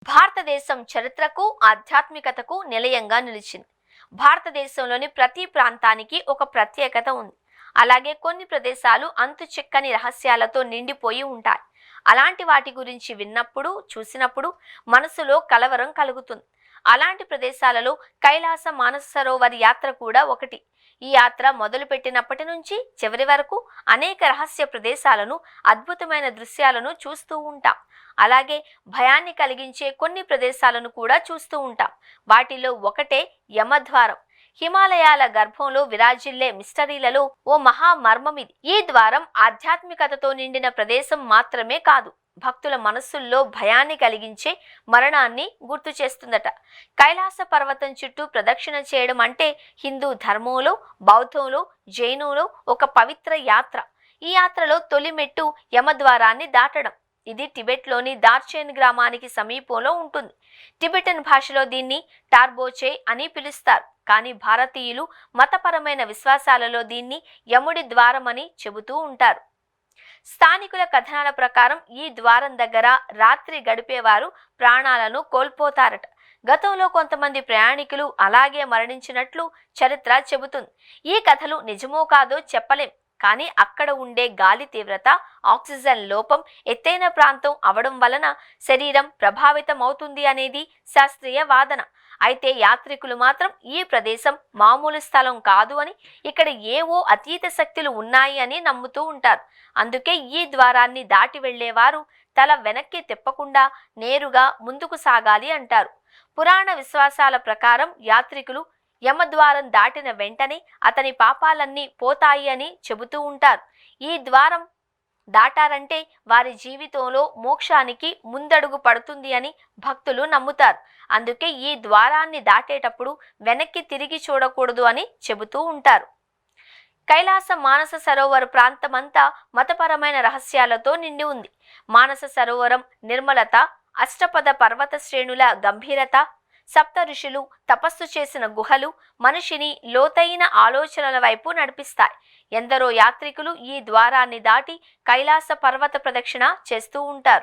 భారతదేశం చరిత్రకు ఆధ్యాత్మికతకు నిలయంగా నిలిచింది. భారతదేశంలోని ప్రతి ప్రాంతానికి ఒక ప్రత్యేకత ఉంది. అలాగే కొన్ని ప్రదేశాలు అంతుచిక్కని రహస్యాలతో నిండిపోయి ఉంటాయి. అలాంటి వాటి గురించి విన్నప్పుడు, చూసినప్పుడు మనసులో కలవరం కలుగుతుంది. అలాంటి ప్రదేశాలలో కైలాస మానస సరోవర్ యాత్ర కూడా ఒకటి. ఈ యాత్ర మొదలుపెట్టినప్పటి నుంచి చివరి వరకు అనేక రహస్య ప్రదేశాలను, అద్భుతమైన దృశ్యాలను చూస్తూ ఉంటాం. అలాగే భయాన్ని కలిగించే కొన్ని ప్రదేశాలను కూడా చూస్తూ ఉంటాం. వాటిలో ఒకటే యమద్వారం. హిమాలయాల గర్భంలో విరాజిల్లే మిస్టరీలలో ఓ మహా మర్మమిది. ఈ ద్వారం ఆధ్యాత్మికతతో నిండిన ప్రదేశం మాత్రమే కాదు, భక్తుల మనస్సుల్లో భయాన్ని కలిగించే మరణాన్ని గుర్తు చేస్తుందట. కైలాస పర్వతం చుట్టూ ప్రదక్షిణ చేయడం అంటే హిందూ ధర్మంలో, బౌద్ధంలో, జైనంలో ఒక పవిత్ర యాత్ర. ఈ యాత్రలో తొలి మెట్టు యమద్వారాన్ని దాటడం. ఇది టిబెట్లోని దార్చేన్ గ్రామానికి సమీపంలో ఉంటుంది. టిబెటన్ భాషలో దీన్ని టార్బోచే అని పిలుస్తారు. కానీ భారతీయులు మతపరమైన విశ్వాసాలలో దీన్ని యముడి ద్వారం అని చెబుతూ ఉంటారు. స్థానికుల కథనాల ప్రకారం ఈ ద్వారం దగ్గర రాత్రి గడిపేవారు ప్రాణాలను కోల్పోతారట. గతంలో కొంతమంది ప్రయాణికులు అలాగే మరణించినట్లు చరిత్ర చెబుతుంది. ఈ కథలు నిజమో కాదో చెప్పలేం. కానీ అక్కడ ఉండే గాలి తీవ్రత, ఆక్సిజన్ లోపం, ఎత్తైన ప్రాంతం అవడం వలన శరీరం ప్రభావితం అవుతుంది అనేది శాస్త్రీయ వాదన. అయితే యాత్రికులు మాత్రం ఈ ప్రదేశం మామూలు స్థలం కాదు అని, ఇక్కడ ఏవో అతీత శక్తులు ఉన్నాయి అని నమ్ముతూ ఉంటారు. అందుకే ఈ ద్వారాన్ని దాటి వెళ్లేవారు తల వెనక్కి తిప్పకుండా నేరుగా ముందుకు సాగాలి అంటారు. పురాణ విశ్వాసాల ప్రకారం యాత్రికులు యమద్వారం దాటిన వెంటనే అతని పాపాలన్నీ పోతాయి అని చెబుతూ ఉంటారు. ఈ ద్వారం దాటారంటే వారి జీవితంలో మోక్షానికి ముందడుగు పడుతుంది అని భక్తులు నమ్ముతారు. అందుకే ఈ ద్వారాన్ని దాటేటప్పుడు వెనక్కి తిరిగి చూడకూడదు అని చెబుతూ ఉంటారు. కైలాస మానస సరోవర ప్రాంతమంతా మతపరమైన రహస్యాలతో నిండి ఉంది. మానస సరోవరం నిర్మలత, అష్టపద పర్వత శ్రేణుల గంభీరత, సప్త ఋషులు తపస్సు చేసిన గుహలు మనిషిని లోతైన ఆలోచనల వైపు నడిపిస్తాయి. ఎందరో యాత్రికులు ఈ ద్వారాన్ని దాటి కైలాస పర్వత ప్రదక్షిణ చేస్తూ ఉంటారు.